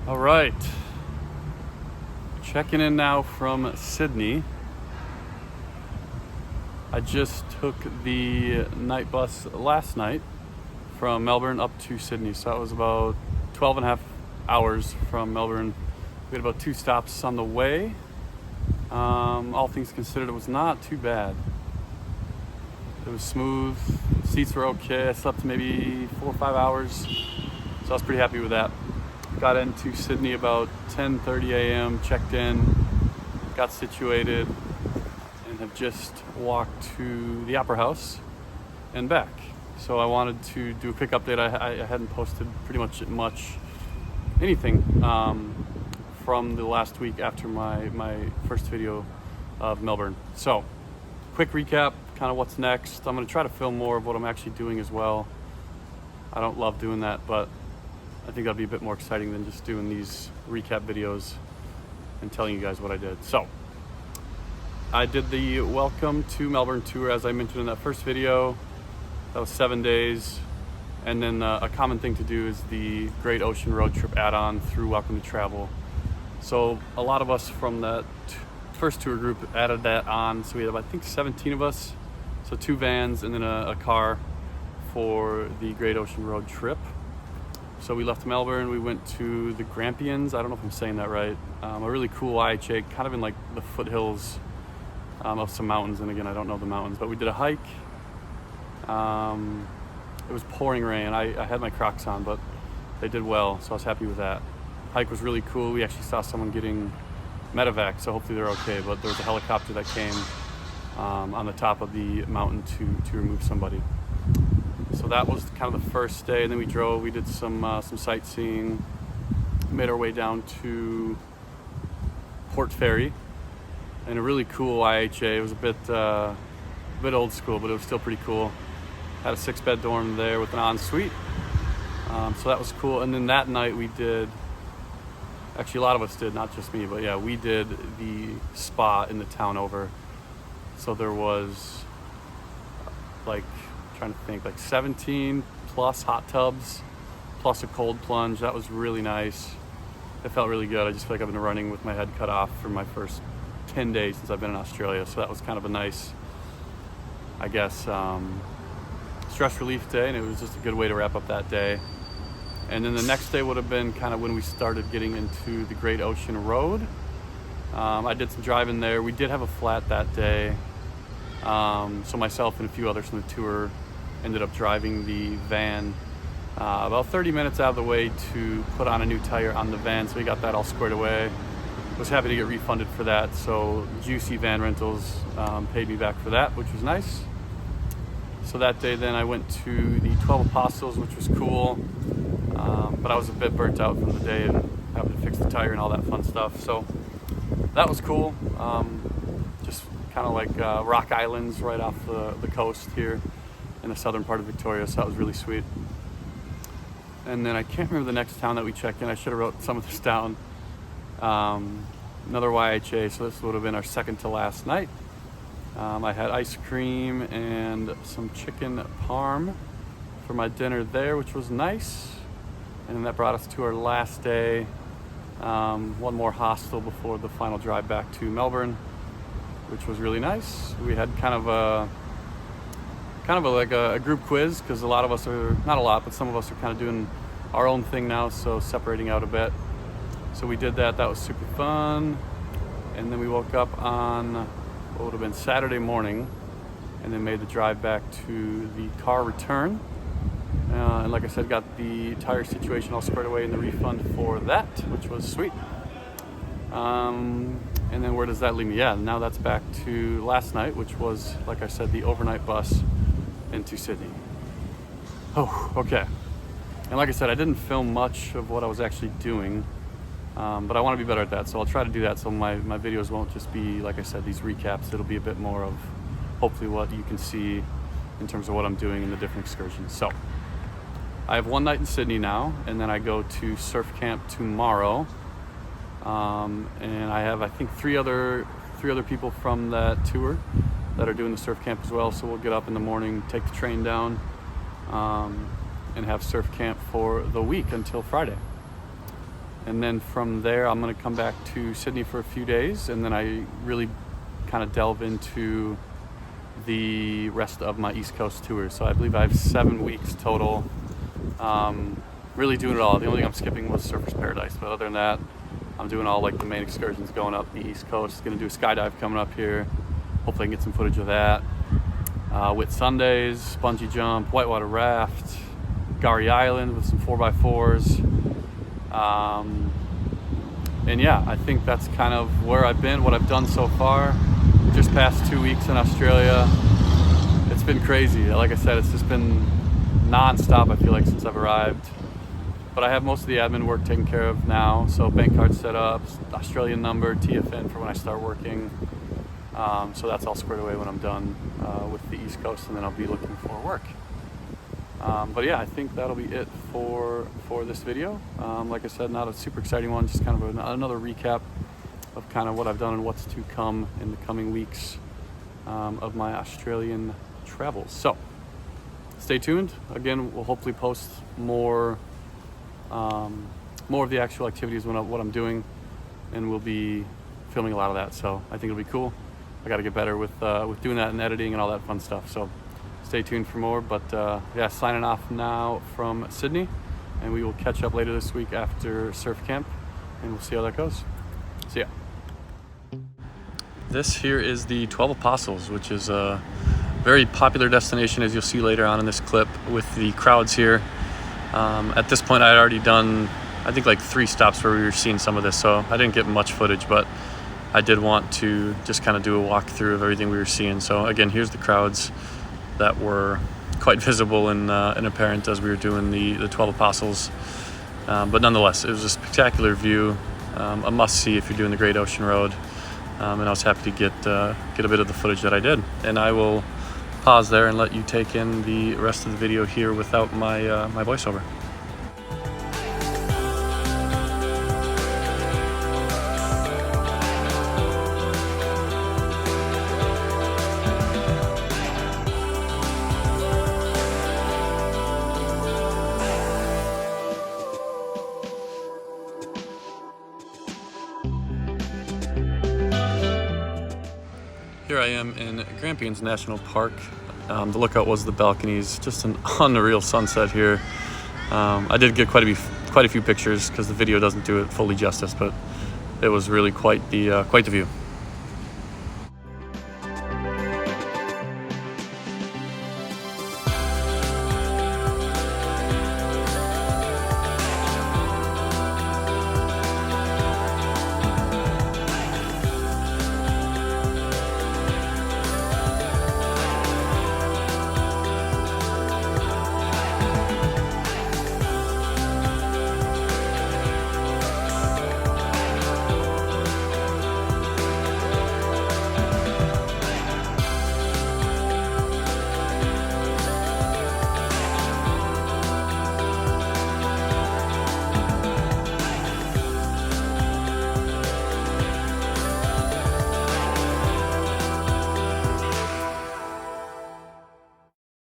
All right, checking in now from Sydney. I just took the night bus last night from Melbourne up to Sydney, so that was about 12 and a half hours from Melbourne. We had about 2 stops on the way. All things considered, it was not too bad. It was smooth, seats were okay. I slept maybe 4 or 5 hours, so I was pretty happy with that. Got into Sydney about 10:30 a.m., checked in, got situated, and have just walked to the Opera House and back. So I wanted to do a quick update. I hadn't posted pretty much anything from the last week after my first video of Melbourne. So quick recap, kind of what's next. I'm going to try to film more of what I'm actually doing as well. I don't love doing that, but I think that'll be a bit more exciting than just doing these recap videos and telling you guys what I did. So I did the Welcome to Melbourne tour, as I mentioned in that first video. That was 7 days. And then a common thing to do is the Great Ocean Road Trip add-on through Welcome to Travel. So a lot of us from that first tour group added that on. So we had, I think, 17 of us. So 2 vans and then a car for the Great Ocean Road Trip. So we left Melbourne, we went to the Grampians. I don't know if I'm saying that right. A really cool IHA, kind of in like the foothills of some mountains. And again, I don't know the mountains, but we did a hike. It was pouring rain. I had my Crocs on, but they did well, so I was happy with that. Hike was really cool. We actually saw someone getting medevac, so hopefully they're okay. But there was a helicopter that came on the top of the mountain to remove somebody. So that was kind of the first day, and then we drove. We did some sightseeing, made our way down to Port Fairy, and a really cool IHA. It was a bit old school, but it was still pretty cool. Had a 6-bed dorm there with an ensuite, so that was cool. And then that night we did, actually a lot of us did, not just me, but yeah, we did the spa in the town over. So there was like 17 plus hot tubs, plus a cold plunge. That was really nice. It felt really good. I just feel like I've been running with my head cut off for my first 10 days since I've been in Australia. So that was kind of a nice, I guess, stress relief day, and it was just a good way to wrap up that day. And then the next day would have been kind of when we started getting into the Great Ocean Road. I did some driving there. We did have a flat that day. So myself and a few others from the tour ended up driving the van about 30 minutes out of the way to put on a new tire on the van. So we got that all squared away. Was happy to get refunded for that. So Juicy Van Rentals paid me back for that, which was nice. So that day then I went to the 12 Apostles, which was cool. But I was a bit burnt out from the day and having to fix the tire and all that fun stuff. So that was cool. Just kind of like rock islands right off the coast here in the southern part of Victoria. So that was really sweet. And then I can't remember the next town that we checked in. I should have wrote some of this down. Another YHA, so this would have been our second to last night. I had ice cream and some chicken parm for my dinner there, which was nice. And then that brought us to our last day. One more hostel before the final drive back to Melbourne, which was really nice. We had kind of a group quiz, because a lot of us are, not a lot, but some of us are kind of doing our own thing now, so separating out a bit. So we did that. That was super fun. And then we woke up on what would have been Saturday morning, and then made the drive back to the car return. And like I said, got the tire situation all squared away and the refund for that, which was sweet. And then where does that leave me? Yeah, now that's back to last night, which was, like I said, the overnight bus into Sydney. Oh, okay. And like I said, I didn't film much of what I was actually doing, but I want to be better at that, so I'll try to do that so my videos won't just be, like I said, these recaps. It'll be a bit more of hopefully what you can see in terms of what I'm doing in the different excursions. So I have one night in Sydney now, and then I go to surf camp tomorrow. And I have, I think, three other people from that tour that are doing the surf camp as well. So we'll get up in the morning, take the train down, and have surf camp for the week until Friday. And then from there, I'm going to come back to Sydney for a few days, and then I really kind of delve into the rest of my East Coast tour. So I believe I have 7 weeks total, really doing it all. The only thing I'm skipping was Surfers Paradise, but other than that, I'm doing all like the main excursions going up the East Coast. Going to do a skydive coming up here. Hopefully I can get some footage of that. Whit Sundays, bungee jump, whitewater raft, Gari Island with some 4x4s. And yeah, I think that's kind of where I've been, what I've done so far. Just past 2 weeks in Australia. It's been crazy. Like I said, it's just been non-stop, I feel like, since I've arrived. But I have most of the admin work taken care of now. So bank card set up, Australian number, TFN for when I start working. So that's all squared away when I'm done with the East Coast, and then I'll be looking for work. But yeah, I think that'll be it for this video. Like I said, not a super exciting one, just kind of another recap of kind of what I've done and what's to come in the coming weeks of my Australian travels. So stay tuned. Again, we'll hopefully post more of the actual activities, what I'm doing, and we'll be filming a lot of that. So I think it'll be cool. I got to get better with doing that and editing and all that fun stuff. So stay tuned for more. But yeah, signing off now from Sydney, and we will catch up later this week after surf camp, and we'll see how that goes. See ya. This here is the 12 Apostles, which is a very popular destination, as you'll see later on in this clip, with the crowds here. At this point, I had already done, I think, like 3 stops where we were seeing some of this, so I didn't get much footage, but I did want to just kind of do a walkthrough of everything we were seeing. So again, here's the crowds that were quite visible and apparent as we were doing the 12 Apostles. But nonetheless, it was a spectacular view, a must-see if you're doing the Great Ocean Road. And I was happy to get a bit of the footage that I did. And I will pause there and let you take in the rest of the video here without my voiceover. Here I am in Grampians National Park. The lookout was the balconies. Just an unreal sunset here. I did get quite a few pictures because the video doesn't do it fully justice, but it was really quite the view.